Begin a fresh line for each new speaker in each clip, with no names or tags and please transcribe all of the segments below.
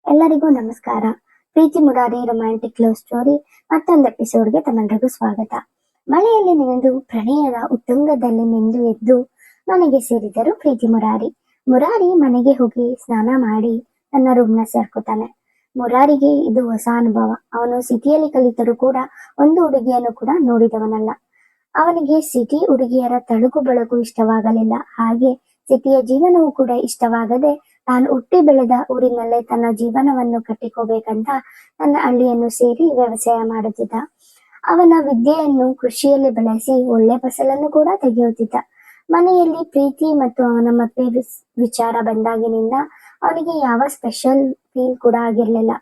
ಎಲ್ಲರಿಗೂ ನಮಸ್ಕಾರ. ಪ್ರೀತಿ Murari romantic love story ಮತ್ತೊಂದು ಎಪಿಸೋಡ್ಗೆ ತಮ್ಮೆಲ್ಲರಿಗೂ ಸ್ವಾಗತ. ಮಳೆಯಲ್ಲಿ ನೆನೆದು ಪ್ರಣಯದ ಉತ್ತುಂಗದಲ್ಲಿ ಮಿಂದು ಎದ್ದು ಮನೆಗೆ ಸೇರಿದರು ಪ್ರೀತಿ ಮುರಾರಿ. ಮುರಾರಿ ಮನೆಗೆ ಹೋಗಿ ಸ್ನಾನ ಮಾಡಿ ತನ್ನ ರೂಮ್ನ ಸೇರ್ಕೋತಾನೆ. ಮುರಾರಿಗೆ ಇದು ಹೊಸ ಅನುಭವ. ಅವನು ಸಿಟಿಯಲ್ಲಿ ಕಲಿತರೂ ಕೂಡ ಒಂದು ಹುಡುಗಿಯನ್ನು ಕೂಡ ನೋಡಿದವನಲ್ಲ. ಅವನಿಗೆ ಸಿಟಿ ಹುಡುಗಿಯರ ತಳುಕು ಬೆಳಕು ಇಷ್ಟವಾಗಲಿಲ್ಲ. ಹಾಗೆ ಸಿಟಿಯ ಜೀವನವೂ ಕೂಡ ಇಷ್ಟವಾಗದೆ ತಾನು ಹುಟ್ಟಿ ಬೆಳೆದ ಊರಿನಲ್ಲೇ ತನ್ನ ಜೀವನವನ್ನು ಕಟ್ಟಿಕೋಬೇಕಂತ ತನ್ನ ಹಳ್ಳಿಯನ್ನು ಸೇರಿ ವ್ಯವಸಾಯ ಮಾಡುತ್ತಿದ್ದ. ಅವನ ವಿದ್ಯೆಯನ್ನು ಕೃಷಿಯಲ್ಲಿ ಬೆಳೆಸಿ ಒಳ್ಳೆ ಫಸಲನ್ನು ಕೂಡ ತೆಗೆಯುತ್ತಿದ್ದ. ಮನೆಯಲ್ಲಿ ಪ್ರೀತಿ ಮತ್ತು ಅವನ ಮದುವೆ ವಿಚಾರ ಬಂದಾಗಿನಿಂದ ಅವನಿಗೆ ಯಾವ ಸ್ಪೆಷಲ್ ಫೀಲ್ ಕೂಡ ಆಗಿರ್ಲಿಲ್ಲ.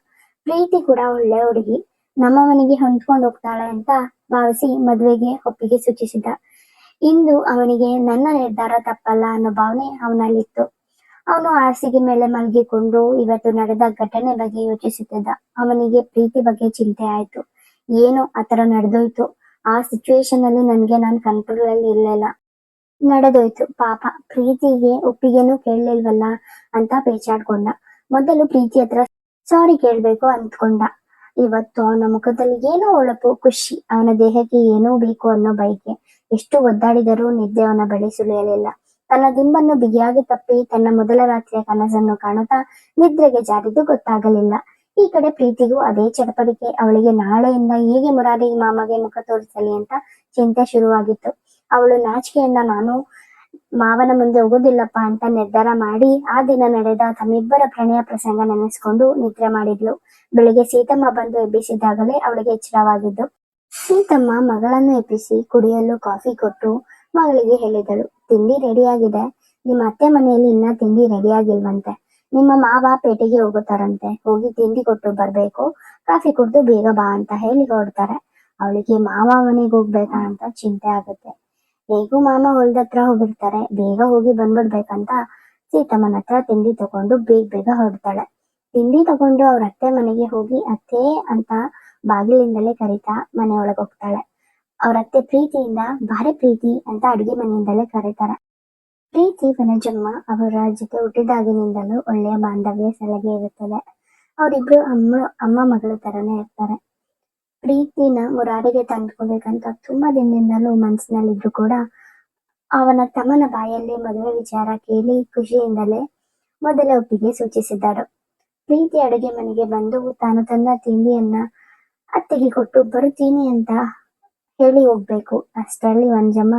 ಪ್ರೀತಿ ಕೂಡ ಒಳ್ಳೆ ಹುಡುಗಿ, ನಮ್ಮ ಮನೆಗೆ ಹೊಂದ್ಕೊಂಡು ಹೋಗ್ತಾಳೆ ಅಂತ ಭಾವಿಸಿ ಮದುವೆಗೆ ಒಪ್ಪಿಗೆ ಸೂಚಿಸಿದ. ಇಂದು ಅವನಿಗೆ ನನ್ನ ನಿರ್ಧಾರ ತಪ್ಪಲ್ಲ ಅನ್ನೋ ಭಾವನೆ ಅವನಲ್ಲಿತ್ತು. ಅವನು ಹಾಸಿಗೆ ಮೇಲೆ ಮಲಗಿಕೊಂಡು ಇವತ್ತು ನಡೆದ ಘಟನೆ ಬಗ್ಗೆ ಯೋಚಿಸುತ್ತಿದ್ದ. ಅವನಿಗೆ ಪ್ರೀತಿ ಬಗ್ಗೆ ಚಿಂತೆ ಆಯ್ತು. ಏನೋ ಆತರ ನಡೆದೋಯ್ತು. ಆ ಸಿಚುವೇಶನ್ ಅಲ್ಲಿ ನಾನು ಕಂಟ್ರೋಲ್ ಅಲ್ಲಿ ಇರ್ಲಿಲ್ಲ. ನಡೆದೋಯ್ತು ಪಾಪ. ಪ್ರೀತಿಗೆ ಒಪ್ಪಿಗೆನೂ ಕೇಳಲಿಲ್ವಲ್ಲ ಅಂತ ಪೇಚಾಡ್ಕೊಂಡ. ಮೊದಲು ಪ್ರೀತಿ ಹತ್ರ ಸಾರಿ ಕೇಳ್ಬೇಕು ಅಂದ್ಕೊಂಡ. ಇವತ್ತು ಅವನ ಮುಖದಲ್ಲಿ ಏನೋ ಹೊಳಪು, ಖುಷಿ. ಅವನ ದೇಹಕ್ಕೆ ಏನೋ ಬೇಕು ಅನ್ನೋ ಬಯಕೆ. ಎಷ್ಟು ಒದ್ದಾಡಿದರೂ ನಿದ್ದೆ ಅವನ ಬಳಿ ಸುಳಿಯಲಿಲ್ಲ. ತನ್ನ ದಿಂಬನ್ನು ಬಿಗಿಯಾಗಿ ತಪ್ಪಿ ತನ್ನ ಮೊದಲ ರಾತ್ರಿಯ ಕನಸನ್ನು ಕಾಣುತ್ತಾ ನಿದ್ರೆಗೆ ಜಾರಿದ್ದು ಗೊತ್ತಾಗಲಿಲ್ಲ. ಈ ಕಡೆ ಪ್ರೀತಿಗೂ ಅದೇ ಚಡಪಡಿಕೆ. ಅವಳಿಗೆ ನಾಳೆಯಿಂದ ಹೇಗೆ ಮುರಾರಿ ಮಾಮಗೆ ಮುಖ ತೋರಿಸಲಿ ಅಂತ ಚಿಂತೆ ಶುರುವಾಗಿತ್ತು. ಅವಳು ನಾಚಿಕೆಯಿಂದ ನಾನು ಮಾವನ ಮುಂದೆ ಹೋಗೋದಿಲ್ಲಪ್ಪ ಅಂತ ನಿರ್ಧಾರ ಮಾಡಿ ಆ ದಿನ ನಡೆದ ತಮ್ಮಿಬ್ಬರ ಪ್ರಣಯ ಪ್ರಸಂಗ ನೆನೆಸ್ಕೊಂಡು ನಿದ್ರೆ ಮಾಡಿದ್ಲು. ಬೆಳಿಗ್ಗೆ ಸೀತಮ್ಮ ಬಂದು ಎಬ್ಬಿಸಿದಾಗಲೇ ಅವಳಿಗೆ ಎಚ್ಚರವಾಗಿದ್ದು. ಸೀತಮ್ಮ ಮಗಳನ್ನು ಎಬ್ಬಿಸಿ ಕುಡಿಯಲು ಕಾಫಿ ಕೊಟ್ಟು ಮಗಳಿಗೆ ಹೇಳಿದಳು, ತಿಂಡಿ ರೆಡಿಯಾಗಿದೆ. ನಿಮ್ಮ ಅತ್ತೆ ಮನೆಯಲ್ಲಿ ಇನ್ನ ತಿಂಡಿ ರೆಡಿಯಾಗಿಲ್ವಂತೆ. ನಿಮ್ಮ ಮಾವ ಪೇಟೆಗೆ ಹೋಗುತ್ತಾರಂತೆ. ಹೋಗಿ ತಿಂಡಿ ಕೊಟ್ಟು ಬರ್ಬೇಕು. ಕಾಫಿ ಕುಡ್ದು ಬೇಗ ಬಾ ಅಂತ ಹೇಳಿ ಹೊರಡ್ತಾರೆ. ಅವಳಿಗೆ ಮಾವ ಮನೆಗೆ ಹೋಗ್ಬೇಕಾ ಅಂತ ಚಿಂತೆ ಆಗುತ್ತೆ. ಹೇಗೂ ಮಾಮ ಹೊಲ್ದತ್ರ ಹೋಗಿರ್ತಾರೆ, ಬೇಗ ಹೋಗಿ ಬಂದ್ಬಿಡ್ಬೇಕಂತ ಸೀತಮ್ಮನ ಹತ್ರ ತಿಂಡಿ ತಗೊಂಡು ಬೇಗ ಹೊರಡ್ತಾಳೆ. ತಿಂಡಿ ತಗೊಂಡು ಅವ್ರ ಅತ್ತೆ ಮನೆಗೆ ಹೋಗಿ ಅತ್ತೆ ಅಂತ ಬಾಗಿಲಿಂದಲೇ ಕರೀತಾ ಮನೆ ಒಳಗೆ ಹೋಗ್ತಾಳೆ. ಅವ್ರ ಅತ್ತೆ ಪ್ರೀತಿಯಿಂದ ಬಾರೆ ಪ್ರೀತಿ ಅಂತ ಅಡಿಗೆ ಮನೆಯಿಂದಲೇ ಕರೀತಾರೆ. ಪ್ರೀತಿ ವನಜಮ್ಮ ಅವರ ಜೊತೆ ಹುಟ್ಟಿದಾಗಿನಿಂದಲೂ ಒಳ್ಳೆಯ ಬಾಂಧವ್ಯ ಸಲಹೆ ಇರುತ್ತದೆ. ಅವರಿಬ್ರು ಅಮ್ಮ ಮಗಳ ತರನೇ ಇರ್ತಾರೆ. ಪ್ರೀತಿನ ಮುರಾರಿಗೆ ತಂದ್ಕೋಬೇಕಂತ ತುಂಬಾ ದಿನದಿಂದಲೂ ಮನಸ್ಸಿನಲ್ಲಿದ್ರು ಕೂಡ ಅವನ ತಮ್ಮನ ಬಾಯಲ್ಲಿ ಮದುವೆ ವಿಚಾರ ಕೇಳಿ ಖುಷಿಯಿಂದಲೇ ಮೊದಲ ಒಪ್ಪಿಗೆ ಸೂಚಿಸಿದ್ದರು. ಪ್ರೀತಿ ಅಡುಗೆ ಮನೆಗೆ ಬಂದು ತಾನು ತಂದ ತಿಂಡಿಯನ್ನ ಅತ್ತೆಗೆ ಕೊಟ್ಟು ಬರುತ್ತೀನಿ ಅಂತ ಹೇಳಿ ಹೋಗ್ಬೇಕು. ಅಷ್ಟರಲ್ಲಿ ಮಂಜಮ್ಮ,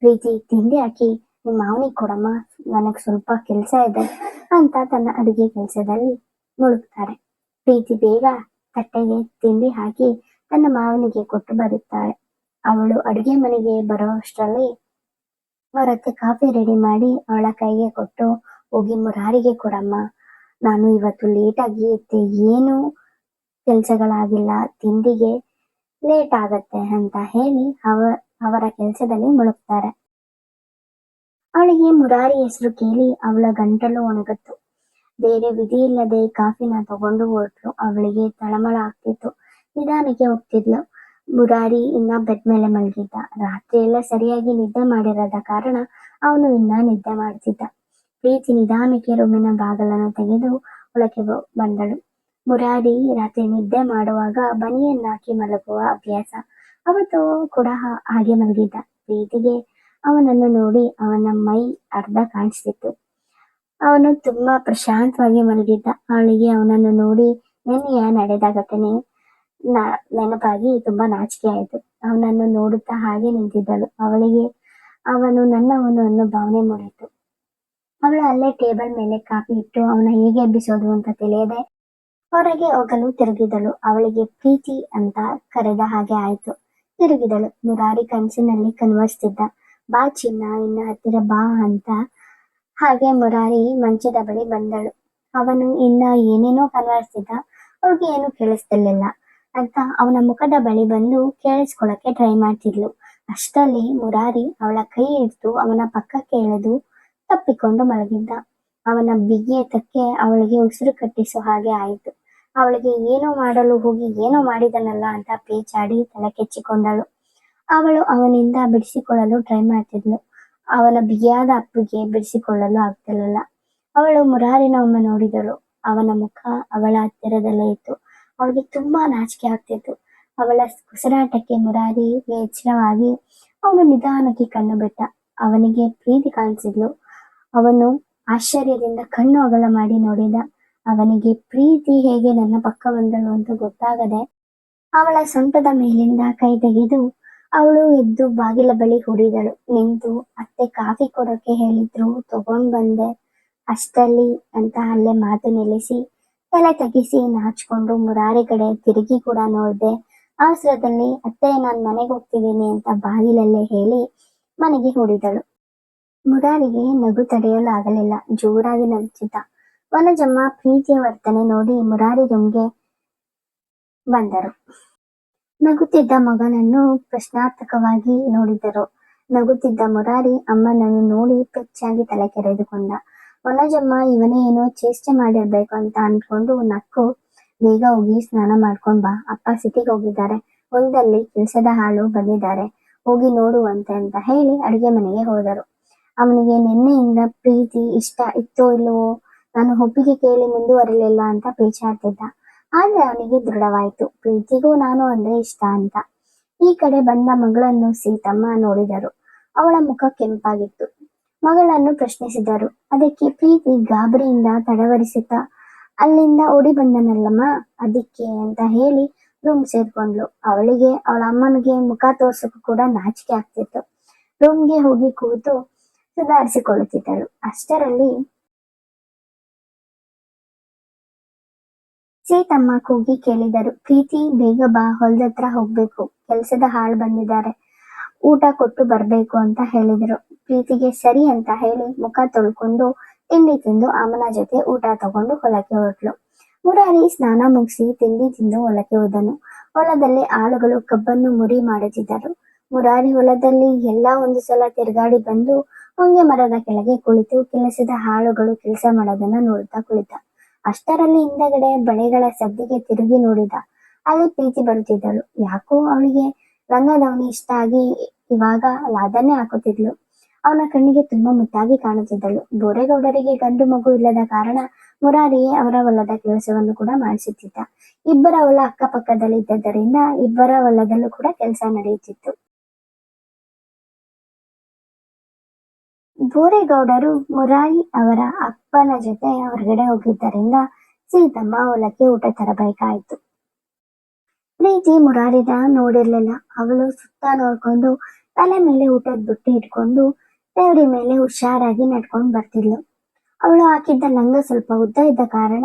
ಪ್ರೀತಿ ತಿಂಡಿ ಹಾಕಿ ನಿಮ್ಮ ಮಾವನಿಗೆ ಕೊಡಮ್ಮ, ನನಗ್ ಸ್ವಲ್ಪ ಕೆಲಸ ಇದೆ ಅಂತ ತನ್ನ ಅಡುಗೆ ಕೆಲಸದಲ್ಲಿ ಮುಳುಗ್ತಾರೆ. ಪ್ರೀತಿ ಬೇಗ ತಟ್ಟೆಗೆ ತಿಂಡಿ ಹಾಕಿ ತನ್ನ ಮಾವನಿಗೆ ಕೊಟ್ಟು ಬರುತ್ತಾಳೆ. ಅವಳು ಅಡುಗೆ ಮನೆಗೆ ಬರೋ ಅಷ್ಟರಲ್ಲಿ ಅವರತ್ತೆ ಕಾಫಿ ರೆಡಿ ಮಾಡಿ ಅವಳ ಕೈಗೆ ಕೊಟ್ಟು, ಹೋಗಿ ಮುರಾರಿಗೆ ಕೊಡಮ್ಮ, ನಾನು ಇವತ್ತು ಲೇಟಾಗಿ ಎದ್ದೆ, ಏನು ಕೆಲ್ಸಗಳಾಗಿಲ್ಲ, ತಿಂಡಿಗೆ ಲೇಟ್ ಆಗತ್ತೆ ಅಂತ ಹೇಳಿ ಅವರ ಕೆಲಸದಲ್ಲಿ ಮುಳುಗ್ತಾರೆ. ಅವಳಿಗೆ ಮುರಾರಿ ಹೆಸರು ಕೇಳಿ ಅವಳ ಗಂಟಲು ಒಣಗತ್ತು. ಬೇರೆ ವಿಧಿ ಇಲ್ಲದೆ ಕಾಫಿನ ತಗೊಂಡು ಹೊರಟ್ರು. ಅವಳಿಗೆ ತಳಮಳ ಆಗ್ತಿತ್ತು. ನಿಧಾನಕ್ಕೆ ಹೋಗ್ತಿದ್ಲು. ಮುರಾರಿ ಇನ್ನ ಬೆಡ್ ಮೇಲೆ ಮಲಗಿದ್ದ. ರಾತ್ರಿ ಎಲ್ಲ ಸರಿಯಾಗಿ ನಿದ್ದೆ ಮಾಡಿರದ ಕಾರಣ ಅವನು ಇನ್ನ ನಿದ್ದೆ ಮಾಡ್ತಿದ್ದ. ಪ್ರೀತಿ ನಿಧಾನಕ್ಕೆ ರೂಮಿನ ಬಾಗಲನ್ನು ತೆಗೆದು ಒಳಗೆ ಬಂದಳು. ಮುರಾರಿ ರಾತ್ರಿ ನಿದ್ದೆ ಮಾಡುವಾಗ ಬನಿಯನ್ನಾಕಿ ಮಲಗುವ ಅಭ್ಯಾಸ. ಅವತ್ತು ಕೂಡ ಹಾಗೆ ಮಲಗಿದ್ದ. ಪ್ರೀತಿಗೆ ಅವನನ್ನು ನೋಡಿ ಅವನ ಮೈ ಅರ್ಧ ಕಾಣಿಸ್ತಿತ್ತು. ಅವನು ತುಂಬಾ ಪ್ರಶಾಂತವಾಗಿ ಮಲಗಿದ್ದ. ಅವಳಿಗೆ ಅವನನ್ನು ನೋಡಿ ನೆನ್ನೆಯ ನಡೆದ ಘಟನೆ ನೆನಪಾಗಿ ತುಂಬಾ ನಾಚಿಕೆ ಆಯಿತು. ಅವನನ್ನು ನೋಡುತ್ತಾ ಹಾಗೆ ನಿಂತಿದ್ದಳು. ಅವಳಿಗೆ ಅವನು ನನ್ನವನು ಅನ್ನೋ ಭಾವನೆ ಮೂಡಿತು. ಅವಳು ಅಲ್ಲೇ ಟೇಬಲ್ ಮೇಲೆ ಕಾಫಿ ಇಟ್ಟು ಅವನ ಹೇಗೆ ಎಬ್ಬಿಸೋದು ಅಂತ ತಿಳಿಯದೆ ಹೊರಗೆ ಹೋಗಲು ತಿರುಗಿದಳು. ಅವಳಿಗೆ ಪ್ರೀತಿ ಅಂತ ಕರೆದ ಹಾಗೆ ಆಯ್ತು. ತಿರುಗಿದಳು. ಮುರಾರಿ ಕನಸಿನಲ್ಲಿ ಕನ್ವರ್ಸ್ತಿದ್ದ. ಬಾ ಚಿನ್ನ, ಇನ್ನ ಹತ್ತಿರ ಬಾ ಅಂತ. ಹಾಗೆ ಮುರಾರಿ ಮಂಚದ ಬಳಿ ಬಂದಳು. ಅವನು ಇನ್ನ ಏನೇನೋ ಕನ್ವರ್ಸ್ತಿದ್ದ. ಅವಳಿಗೆ ಏನು ಕೇಳಿಸ್ತಿರ್ಲಿಲ್ಲ ಅಂತ ಅವನ ಮುಖದ ಬಳಿ ಬಂದು ಕೇಳಿಸ್ಕೊಳಕ್ಕೆ ಟ್ರೈ ಮಾಡ್ತಿದ್ಲು. ಅಷ್ಟರಲ್ಲಿ ಮುರಾರಿ ಅವಳ ಕೈ ಹಿಡಿದು ಅವನ ಪಕ್ಕಕ್ಕೆ ಎಳೆದು ತಪ್ಪಿಕೊಂಡು ಮಲಗಿದ್ದ. ಅವನ ಬಿಗಿಯತಕ್ಕೆ ಅವಳಿಗೆ ಉಸಿರು ಕಟ್ಟಿಸೋ ಹಾಗೆ ಆಯಿತು. ಅವಳಿಗೆ ಏನೋ ಮಾಡಲು ಹೋಗಿ ಏನೋ ಮಾಡಿದನಲ್ಲ ಅಂತ ಪೇಚಾಡಿ ತಲೆ ಕೆಚ್ಚಿಕೊಂಡಳು. ಅವಳು ಅವನಿಂದ ಬಿಡಿಸಿಕೊಳ್ಳಲು ಟ್ರೈ ಮಾಡ್ತಿದ್ಲು. ಅವನ ಬಿಗಿಯಾದ ಅಪ್ಪಿಗೆ ಬಿಡಿಸಿಕೊಳ್ಳಲು ಆಗ್ತಿರ್ಲಿಲ್ಲ. ಅವಳು ಮುರಾರಿನ ಒಮ್ಮೆ ನೋಡಿದಳು. ಅವನ ಮುಖ ಅವಳ ಹತ್ತಿರದಲ್ಲೇ ಇತ್ತು. ಅವಳಿಗೆ ತುಂಬಾ ನಾಚಿಕೆ ಆಗ್ತಿತ್ತು. ಅವಳ ಉಸಿರಾಟಕ್ಕೆ ಮುರಾರಿಗೆ ಎಚ್ಚರವಾಗಿ ಅವನು ನಿಧಾನಕ್ಕೆ ಕಣ್ಣು ಬಿಟ್ಟ. ಅವನಿಗೆ ಪ್ರೀತಿ ಕಾಣಿಸಿದ್ಲು. ಅವನು ಆಶ್ಚರ್ಯದಿಂದ ಕಣ್ಣು ಅಗಲ ಮಾಡಿ ನೋಡಿದ. ಅವನಿಗೆ ಪ್ರೀತಿ ಹೇಗೆ ನನ್ನ ಪಕ್ಕ ಬಂದಳು ಅಂತ ಗೊತ್ತಾಗದೆ ಅವಳ ಸೊಂಟದ ಮೇಲಿಂದ ಕೈ ತೆಗೆದು ಅವಳು ಎದ್ದು ಬಾಗಿಲ ಬಳಿ ಹುಡಿದಳು. ನಿಂತು ಅತ್ತೆ ಕಾಫಿ ಕೊಡೋಕೆ ಹೇಳಿದ್ರು, ತಗೊಂಡ್ ಬಂದೆ ಅಷ್ಟಲ್ಲಿ ಅಂತ ಅಲ್ಲೇ ಮಾತು ನಿಲ್ಲಿಸಿ ತಲೆ ತಗ್ಗಿಸಿ ನಾಚ್ಕೊಂಡು ಮುರಾರಿ ಕಡೆ ತಿರುಗಿ ಕೂಡ ನೋಡ್ದೆ. ಅವಸರದಲ್ಲಿ ಅತ್ತೆ ನಾನ್ ಮನೆಗೆ ಹೋಗ್ತಿದ್ದೀನಿ ಅಂತ ಬಾಗಿಲಲ್ಲೇ ಹೇಳಿ ಮನೆಗೆ ಹುಡಿದಳು. ಮುರಾರಿಗೆ ನಗು ತಡೆಯಲು ಆಗಲಿಲ್ಲ. ಜೋರಾಗಿ ನಗುತ್ತಿದ್ದ. ವನಜಮ್ಮ ಪ್ರೀತಿಯ ವರ್ತನೆ ನೋಡಿ ಮುರಾರಿ ರೂಮ್ಗೆ ಬಂದರು. ನಗುತ್ತಿದ್ದ ಮಗನನ್ನು ಪ್ರಶ್ನಾರ್ಥಕವಾಗಿ ನೋಡಿದರು. ನಗುತ್ತಿದ್ದ ಮುರಾರಿ ಅಮ್ಮನನ್ನು ನೋಡಿ ಪೆಚ್ಚಾಗಿ ತಲೆ ಕೆರೆದುಕೊಂಡ. ವನಜಮ್ಮ ಇವನೇ ಏನೋ ಚೇಷ್ಟೆ ಮಾಡಿರ್ಬೇಕು ಅಂತ ಅನ್ಕೊಂಡು ನಕ್ಕು, ಬೇಗ ಹೋಗಿ ಸ್ನಾನ ಮಾಡ್ಕೊಂಡ್ ಬಾ, ಅಪ್ಪ ಸಿಟಿಗೆ ಹೋಗಿದ್ದಾರೆ, ಹೊಲದಲ್ಲಿ ಕೆಲ್ಸದ ಆಳು ಬಂದಿದ್ದಾರೆ, ಹೋಗಿ ನೋಡುವಂತೆ ಅಂತ ಹೇಳಿ ಅಡುಗೆ ಮನೆಗೆ ಹೋದರು. ಅವನಿಗೆ ನಿನ್ನೆಯಿಂದ ಪ್ರೀತಿ ಇಷ್ಟ ಇತ್ತೋ ಇಲ್ಲವೋ ನಾನು ಒಪ್ಪಿಗೆ ಕೇಳಿ ಮುಂದುವರಿಲಿಲ್ಲ ಅಂತ ಪೇಚಾಡ್ತಿದ್ದ. ಆದ್ರೆ ಅವನಿಗೆ ದೃಢವಾಯ್ತು ಪ್ರೀತಿಗೂ ನಾನು ಅಂದ್ರೆ ಇಷ್ಟ ಅಂತ. ಈ ಕಡೆ ಬಂದ ಮಗಳನ್ನು ಸೀತಮ್ಮ ನೋಡಿದರು. ಅವಳ ಮುಖ ಕೆಂಪಾಗಿತ್ತು. ಮಗಳನ್ನು ಪ್ರಶ್ನಿಸಿದರು. ಅದಕ್ಕೆ ಪ್ರೀತಿ ಗಾಬರಿಯಿಂದ ತಡವರಿಸುತ್ತಾ, ಅಲ್ಲಿಂದ ಓಡಿ ಬಂದನಲ್ಲಮ್ಮ ಅದಕ್ಕೆ ಅಂತ ಹೇಳಿ ರೂಮ್ ಸೇರ್ಕೊಂಡ್ಲು. ಅವಳಿಗೆ ಅವಳ ಅಮ್ಮನಿಗೆ ಮುಖ ತೋರ್ಸಕ್ಕೂ ಕೂಡ ನಾಚಿಕೆ ಆಗ್ತಿತ್ತು. ರೂಮ್ಗೆ ಹೋಗಿ ಕೂತು ಸುಧಾರಿಸಿಕೊಳ್ಳುತ್ತಿದ್ದಳು. ಅಷ್ಟರಲ್ಲಿ ಸೀತಮ್ಮ ಕೂಗಿ ಕೇಳಿದರು, ಪ್ರೀತಿ ಬೇಗ ಬಾ, ಹೊಲದತ್ರ ಹೋಗ್ಬೇಕು, ಕೆಲ್ಸದ ಆಳ್ ಬಂದಿದ್ದಾರೆ, ಊಟ ಕೊಟ್ಟು ಬರ್ಬೇಕು ಅಂತ ಹೇಳಿದ್ರು. ಪ್ರೀತಿಗೆ ಸರಿ ಅಂತ ಹೇಳಿ ಮುಖ ತೊಳ್ಕೊಂಡು ತಿಂಡಿ ತಿಂದು ಅಮ್ಮನ ಜೊತೆ ಊಟ ತಗೊಂಡು ಹೊಲಕ್ಕೆ ಹೊರಟ್ಲು. ಮುರಾರಿ ಸ್ನಾನ ಮುಗಿಸಿ ತಿಂಡಿ ತಿಂದು ಹೊಲಕ್ಕೆ ಹೋದನು. ಹೊಲದಲ್ಲಿ ಆಳುಗಳು ಕಬ್ಬನ್ನು ಮುರಿ ಮಾಡುತ್ತಿದ್ದರು. ಮುರಾರಿ ಹೊಲದಲ್ಲಿ ಎಲ್ಲಾ ಒಂದು ಸಲ ತಿರುಗಾಡಿ ಬಂದು ಹೊಂಗೆ ಮರದ ಕೆಳಗೆ ಕುಳಿತು ಕೆಲಸದ ಆಳುಗಳು ಕೆಲಸ ಮಾಡೋದನ್ನ ನೋಡ್ತಾ ಕುಳಿತ. ಅಷ್ಟರಲ್ಲಿ ಹಿಂದಗಡೆ ಬಳೆಗಳ ಸದ್ದಿಗೆ ತಿರುಗಿ ನೋಡಿದ. ಅಲ್ಲಿ ಪ್ರೀತಿ ಬರುತ್ತಿದ್ದಳು. ಯಾಕೋ ಅವಳಿಗೆ ರಂಗದವನಿ ಇಷ್ಟ ಆಗಿ ಇವಾಗ ಅದನ್ನೇ ಹಾಕುತ್ತಿದ್ಲು. ಅವನ ಕಣ್ಣಿಗೆ ತುಂಬಾ ಮುದ್ದಾಗಿ ಕಾಣುತ್ತಿದ್ದಳು. ಬೋರೇಗೌಡರಿಗೆ ಗಂಡು ಮಗು ಇಲ್ಲದ ಕಾರಣ ಮುರಾರಿಯೇ ಅವರ ಹೊಲದ ಕೆಲಸವನ್ನು ಕೂಡ ಮಾಡಿಸುತ್ತಿದ್ದ. ಇಬ್ಬರ ಹೊಲ ಅಕ್ಕಪಕ್ಕದಲ್ಲಿ ಇದ್ದದ್ದರಿಂದ ಇಬ್ಬರ ಹೊಲದಲ್ಲೂ ಕೂಡ ಕೆಲಸ ನಡೆಯುತ್ತಿತ್ತು. ಬೋರೇಗೌಡರು ಮುರಾರಿ ಅವರ ಅಪ್ಪನ ಜೊತೆ ಹೊರಗಡೆ ಹೋಗಿದ್ದರಿಂದ ಸೀತಮ್ಮ ಹೊಲಕ್ಕೆ ಊಟ ತರಬೇಕಾಯಿತು. ಪ್ರೀತಿ ಮುರಾರಿನ ನೋಡಿರ್ಲಿಲ್ಲ. ಅವಳು ಸುತ್ತ ನೋಡ್ಕೊಂಡು ತಲೆ ಮೇಲೆ ಊಟದ ಬುಟ್ಟಿ ಇಟ್ಕೊಂಡು ದೇವ್ರಿ ಮೇಲೆ ಹುಷಾರಾಗಿ ನಡ್ಕೊಂಡು ಬರ್ತಿದ್ಲು. ಅವಳು ಹಾಕಿದ್ದ ಲಂಗ ಸ್ವಲ್ಪ ಉದ್ದ ಇದ್ದ ಕಾರಣ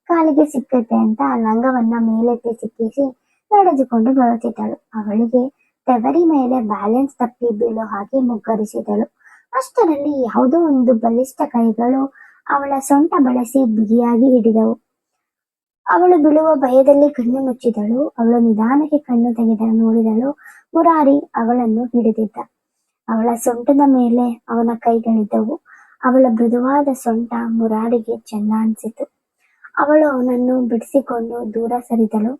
ಕಾಲಿಗೆ ಸಿಕ್ಕತ್ತೆ ಅಂತ ಆ ಲಂಗವನ್ನ ಮೇಲೆತ್ತಿ ಸಿಕ್ಕಿಸಿ ನಡೆದುಕೊಂಡು ಬರುತ್ತಿದ್ದಳು. ಅವಳಿಗೆ ತೆವರಿ ಮೇಲೆ ಬ್ಯಾಲೆನ್ಸ್ ತಪ್ಪಿ ಬೀಳೋ ಹಾಗೆ ಮುಗ್ಗರಿಸಿದಳು. ಅಷ್ಟರಲ್ಲಿ ಯಾವುದೋ ಒಂದು ಬಲಿಷ್ಠ ಕೈಗಳು ಅವಳ ಸೊಂಟ ಬಳಸಿ ಬಿಗಿಯಾಗಿ ಹಿಡಿದವು. ಅವಳು ಬೀಳುವ ಭಯದಲ್ಲಿ ಕಣ್ಣು ಮುಚ್ಚಿದಳು. ಅವಳು ನಿಧಾನಕ್ಕೆ ಕಣ್ಣು ತೆಗೆದ ನೋಡಿದಳು. ಮುರಾರಿ ಅವಳನ್ನು ಹಿಡಿದಿದ್ದ. ಅವಳ ಸೊಂಟದ ಮೇಲೆ ಅವನ ಕೈಗಳಿದ್ದವು. ಅವಳ ಮೃದುವಾದ ಸೊಂಟ ಮುರಾರಿಗೆ ಚೆನ್ನ ಅನಿಸಿತು. ಅವಳು ಅವನನ್ನು ಬಿಡಿಸಿಕೊಂಡು ದೂರ ಸರಿದಳು.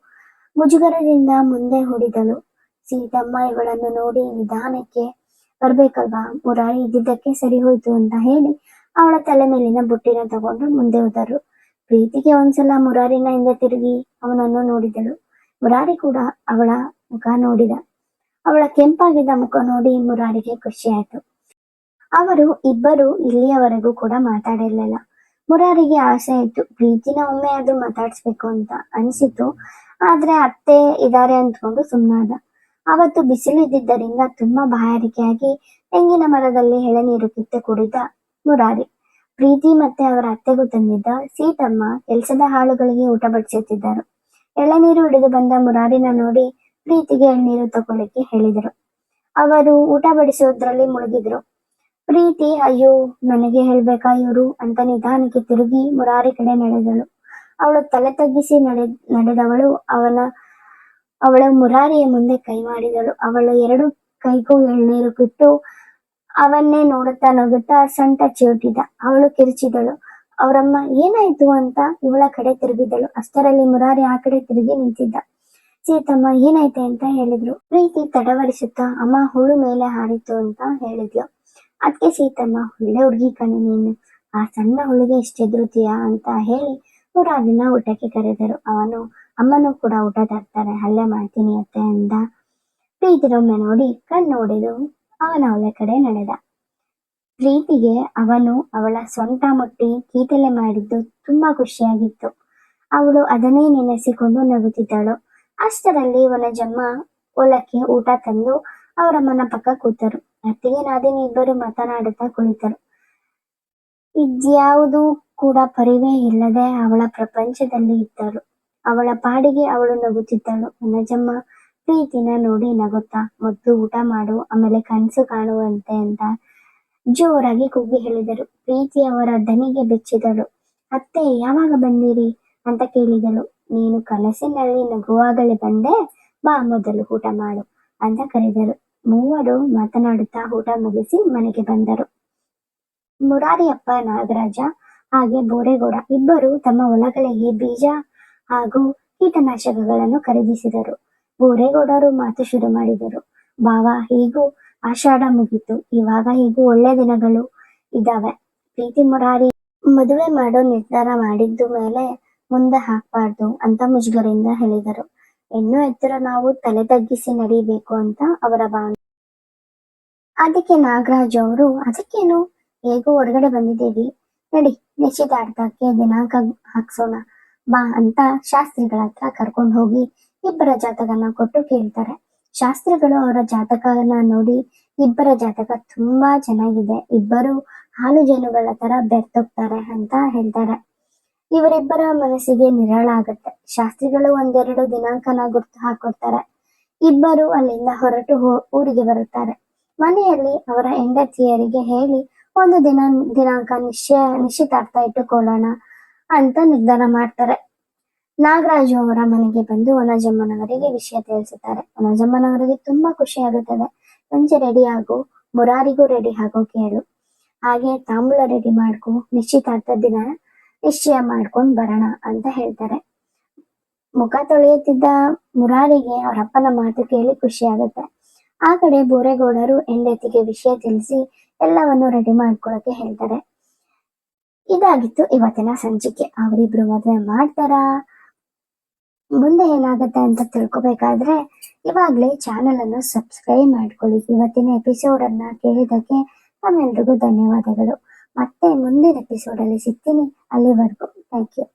ಮುಜುಗರದಿಂದ ಮುಂದೆ ಹೊಡಿದಳು. ಸೀತಮ್ಮ ಇವಳನ್ನು ನೋಡಿ ನಿಧಾನಕ್ಕೆ ಬರ್ಬೇಕಲ್ವಾ, ಮುರಾರಿ ಇದ್ದಿದ್ದಕ್ಕೆ ಸರಿ ಹೋಯ್ತು ಅಂತ ಹೇಳಿ ಅವಳ ತಲೆ ಮೇಲಿನ ಬುಟ್ಟಿನ ತಗೊಂಡು ಮುಂದೆ ಹೋದರು. ಪ್ರೀತಿಗೆ ಒಂದ್ಸಲ ಮುರಾರಿನ ಹಿಂದೆ ತಿರುಗಿ ಅವನನ್ನು ನೋಡಿದಳು. ಮುರಾರಿ ಕೂಡ ಅವಳ ಮುಖ ನೋಡಿದ. ಅವಳ ಕೆಂಪಾಗಿದ್ದ ಮುಖ ನೋಡಿ ಮುರಾರಿಗೆ ಖುಷಿ ಆಯ್ತು. ಅವರು ಇಬ್ಬರು ಇಲ್ಲಿಯವರೆಗೂ ಕೂಡ ಮಾತಾಡಿರ್ಲಿಲ್ಲ. ಮುರಾರಿಗೆ ಆಸೆ ಇತ್ತು, ಪ್ರೀತಿನ ಒಮ್ಮೆ ಅದು ಮಾತಾಡ್ಸ್ಬೇಕು ಅಂತ ಅನ್ಸಿತ್ತು. ಆದ್ರೆ ಅತ್ತೆ ಇದಾರೆ ಅಂದ್ಕೊಂಡು ಸುಮ್ಮನಾದ. ಅವತ್ತು ಬಿಸಿಲಿದ್ದರಿಂದ ತುಂಬಾ ಬಾಯಾರಿಕೆಯಾಗಿ ತೆಂಗಿನ ಮರದಲ್ಲಿ ಎಳೆನೀರು ಕಿತ್ತು ಕುಡಿದ ಮುರಾರಿ. ಪ್ರೀತಿ ಮತ್ತೆ ಅವರ ಅತ್ತೆಗೂ ತಂದಿದ್ದ ಸೀತಮ್ಮ ಕೆಲಸದ ಆಳುಗಳಿಗೆ ಊಟ ಬಡಿಸುತ್ತಿದ್ದರು. ಎಳೆನೀರು ಹಿಡಿದು ಬಂದ ಮುರಾರಿನ ನೋಡಿ ಪ್ರೀತಿಗೆ ಎಳ್ನೀರು ತಗೊಳ್ಳಿಕ್ಕೆ ಹೇಳಿದರು. ಅವರು ಊಟ ಬಡಿಸೋದ್ರಲ್ಲಿ ಮುಳುಗಿದ್ರು. ಪ್ರೀತಿ ಅಯ್ಯೋ ನನಗೆ ಹೇಳ್ಬೇಕಾ ಇವರು ಅಂತ ನಿಧಾನಕ್ಕೆ ತಿರುಗಿ ಮುರಾರಿ ಕಡೆ ನಡೆದಳು. ಅವಳು ತಲೆ ತಗ್ಗಿಸಿ ನಡೆದವಳು ಅವಳ ಮುರಾರಿಯ ಮುಂದೆ ಕೈ ಮಾಡಿದಳು. ಅವಳು ಎರಡು ಕೈಗೂ ಎಳ್ನೀರು ಬಿಟ್ಟು ಅವನ್ನೇ ನೋಡುತ್ತಾ ನಗುತ್ತಾ ಸೊಂಟ ಚಿವುಟಿದ. ಅವಳು ಕಿರುಚಿದಳು. ಅವರಮ್ಮ ಏನಾಯ್ತು ಅಂತ ಇವಳ ಕಡೆ ತಿರುಗಿದಳು. ಅಷ್ಟರಲ್ಲಿ ಮುರಾರಿ ಆ ಕಡೆ ತಿರುಗಿ ನಿಂತಿದ್ದ. ಸೀತಮ್ಮ ಏನಾಯ್ತೆ ಅಂತ ಹೇಳಿದ್ರು. ಪ್ರೀತಿ ತಡವರಿಸುತ್ತಾ ಅಮ್ಮ ಹುಳು ಮೇಲೆ ಹಾರಿತು ಅಂತ ಹೇಳಿದ್ಲು. ಅದಕ್ಕೆ ಸೀತಮ್ಮ ಒಳ್ಳೆ ಹುಡುಗಿ ಕಣೆ ನೀನು, ಆ ಸಣ್ಣ ಹುಳಿಗೆ ಇಷ್ಟ ಎದುರುತ್ತೀಯಾ ಅಂತ ಹೇಳಿ ಮುರಾರಿನ ಊಟಕ್ಕೆ ಕರೆದರು. ಅಮ್ಮನೂ ಕೂಡ ಊಟ ತರ್ತಾರೆ, ಅಲ್ಲೇ ಮಾಡ್ತೀನಿ ಅತ್ತೆ ಅಂದ. ಪ್ರೀತಿನೊಮ್ಮೆ ನೋಡಿ ಕಣ್ಣು ಹೊಡೆದು ಅವನ ಒಲೆ ಕಡೆ ನಡೆದ. ಪ್ರೀತಿಗೆ ಅವನು ಅವಳ ಸೊಂಟ ಮುಟ್ಟಿ ಕೀಟಲೆ ಮಾಡಿದ್ದು ತುಂಬಾ ಖುಷಿಯಾಗಿತ್ತು. ಅವಳು ಅದನ್ನೇ ನೆನೆಸಿಕೊಂಡು ನಗುತ್ತಿದ್ದಳು. ಅಷ್ಟರಲ್ಲಿ ವನಜಮ್ಮ ಹೊಲಕ್ಕೆ ಊಟ ತಂದು ಅವರಮ್ಮನ ಪಕ್ಕ ಕೂತರು. ಅತ್ತಿಗೆ ನಾದಿನಿ ಇಬ್ಬರು ಮಾತನಾಡುತ್ತಾ ಕುಳಿತರು. ಇದ್ಯಾವುದೂ ಕೂಡ ಪರಿವೇ ಇಲ್ಲದೆ ಅವಳ ಪ್ರಪಂಚದಲ್ಲಿ ಇದ್ದರು. ಅವಳ ಪಾಡಿಗೆ ಅವಳು ನಗುತ್ತಿದ್ದಳು. ವನಜಮ್ಮ ಪ್ರೀತಿನ ನೋಡಿ ನಗುತ್ತಾ, ಮೊದ್ಲು ಊಟ ಮಾಡು, ಆಮೇಲೆ ಕನಸು ಕಾಣುವಂತೆ ಅಂತ ಜೋರಾಗಿ ಕೂಗಿ ಹೇಳಿದರು. ಪ್ರೀತಿ ಅವರ ದನಿಗೆ ಬೆಚ್ಚಿದಳು. ಅತ್ತೆ, ಯಾವಾಗ ಬಂದಿರಿ ಅಂತ ಕೇಳಿದಳು. ನೀನು ಕನಸಿನಲ್ಲಿ ನಗುವಾಗಲೇ ಬಂದೆ, ಬಾ ಮೊದಲು ಊಟ ಮಾಡು ಅಂತ ಕರೆದರು. ಮೂವರು ಮಾತನಾಡುತ್ತಾ ಊಟ ಮುಗಿಸಿ ಮನೆಗೆ ಬಂದರು. ಮುರಾರಿಯಪ್ಪ, ನಾಗರಾಜ ಹಾಗೆ ಬೋರೇಗೌಡ ಇಬ್ಬರು ತಮ್ಮ ಹೊಲಗಳಿಗೆ ಬೀಜ ಹಾಗೂ ಕೀಟನಾಶಕಗಳನ್ನು ಖರೀದಿಸಿದರು. ಬೋರೇಗೌಡರು ಮಾತು ಶುರು ಮಾಡಿದರು. ಬಾವ, ಹೀಗೂ ಆಷಾಢ ಮುಗೀತು, ಇವಾಗ ಹೀಗೂ ಒಳ್ಳೆ ದಿನಗಳು ಇದಾವೆ. ಪ್ರೀತಿ ಮುರಾರಿ ಮದುವೆ ಮಾಡೋ ನಿರ್ಧಾರ ಮಾಡಿದ್ದು ಮೇಲೆ ಮುಂದೆ ಹಾಕ್ಬಾರ್ದು ಅಂತ ಮುಜುಗರೆಯಿಂದ ಹೇಳಿದರು. ಹೆಣ್ಣು ಎತ್ತರ ನಾವು ತಲೆ ತಗ್ಗಿಸಿ ನಡೀಬೇಕು ಅಂತ ಅವರ ಭಾವನೆ. ಅದಕ್ಕೆ ನಾಗರಾಜ್ ಅವರು, ಅದಕ್ಕೇನು, ಹೇಗೋ ಹೊರಗಡೆ ಬಂದಿದ್ದೀವಿ, ನಡಿ ನಿಶ್ಚಿತಾರ್ಥಕ್ಕೆ ದಿನಾಂಕ ಹಾಕ್ಸೋಣ ಬಾ ಅಂತ ಶಾಸ್ತ್ರಿಗಳ ಹತ್ರ ಕರ್ಕೊಂಡು ಹೋಗಿ ಇಬ್ಬರ ಜಾತಕನ ಕೊಟ್ಟು ಕೇಳ್ತಾರೆ. ಶಾಸ್ತ್ರಿಗಳು ಅವರ ಜಾತಕನ ನೋಡಿ, ಇಬ್ಬರ ಜಾತಕ ತುಂಬಾ ಚೆನ್ನಾಗಿದೆ, ಇಬ್ಬರು ಹಾಲು ಜೇನುಗಳ ತರ ಬೆರ್ತೋಗ್ತಾರೆ ಅಂತ ಹೇಳ್ತಾರೆ. ಇವರಿಬ್ಬರ ಮನಸ್ಸಿಗೆ ನಿರಾಳಾಗತ್ತೆ. ಶಾಸ್ತ್ರಿಗಳು ಒಂದೆರಡು ದಿನಾಂಕನ ಗುರ್ತು ಹಾಕೊಡ್ತಾರೆ. ಇಬ್ಬರು ಅಲ್ಲಿಂದ ಹೊರಟು ಊರಿಗೆ ಬರುತ್ತಾರೆ. ಮನೆಯಲ್ಲಿ ಅವರ ಹೆಂಡತಿಯರಿಗೆ ಹೇಳಿ ಒಂದು ದಿನಾಂಕ ನಿಶ್ಚಿತಾರ್ಥ ಇಟ್ಟುಕೊಳ್ಳೋಣ ಅಂತ ನಿರ್ಧಾರ ಮಾಡ್ತಾರೆ. ನಾಗರಾಜು ಅವರ ಮನೆಗೆ ಬಂದು ವನಜಮ್ಮನವರಿಗೆ ವಿಷಯ ತಿಳಿಸುತ್ತಾರೆ. ವನಜಮ್ಮನವರಿಗೆ ತುಂಬಾ ಖುಷಿ ಆಗುತ್ತದೆ. ಸಂಜೆ ರೆಡಿ ಆಗು, ಮುರಾರಿಗೂ ರೆಡಿ ಆಗೋ ಕೇಳು, ಹಾಗೆ ತಾಂಬೂಲ ರೆಡಿ ಮಾಡ್ಕೊ, ನಿಶ್ಚಿತಾರ್ಥ ದಿನ ನಿಶ್ಚಯ ಮಾಡ್ಕೊಂಡ್ ಬರೋಣ ಅಂತ ಹೇಳ್ತಾರೆ. ಮುಖ ತೊಳೆಯುತ್ತಿದ್ದ ಮುರಾರಿಗೆ ಅವರಪ್ಪನ ಮಾತು ಕೇಳಿ ಖುಷಿ ಆಗುತ್ತೆ. ಆ ಕಡೆ ಬೋರೇಗೌಡರು ಹೆಂಡತಿಗೆ ವಿಷಯ ತಿಳಿಸಿ ಎಲ್ಲವನ್ನು ರೆಡಿ ಮಾಡ್ಕೊಳಕ್ಕೆ ಹೇಳ್ತಾರೆ. ಇದಾಗಿತ್ತು ಇವತ್ತಿನ ಸಂಚಿಕೆ. ಅವರಿಬ್ರು ಮದುವೆ ಮಾಡ್ತಾರಾ, ಮುಂದೆ ಏನಾಗುತ್ತೆ ಅಂತ ತಿಳ್ಕೊಬೇಕಾದ್ರೆ ಇವಾಗ್ಲೇ ಚಾನೆಲ್ ಅನ್ನು ಸಬ್ಸ್ಕ್ರೈಬ್ ಮಾಡ್ಕೊಳ್ಳಿ. ಇವತ್ತಿನ ಎಪಿಸೋಡ್ ಅನ್ನ ಕೇಳಿದಕ್ಕೆ ತಮ್ಮೆಲ್ರಿಗೂ ಧನ್ಯವಾದಗಳು. ಮತ್ತೆ ಮುಂದಿನ ಎಪಿಸೋಡ್ ಅಲ್ಲಿ ಸಿಗ್ತೀನಿ. ಅಲ್ಲಿವರೆಗೂ ಥ್ಯಾಂಕ್ ಯು.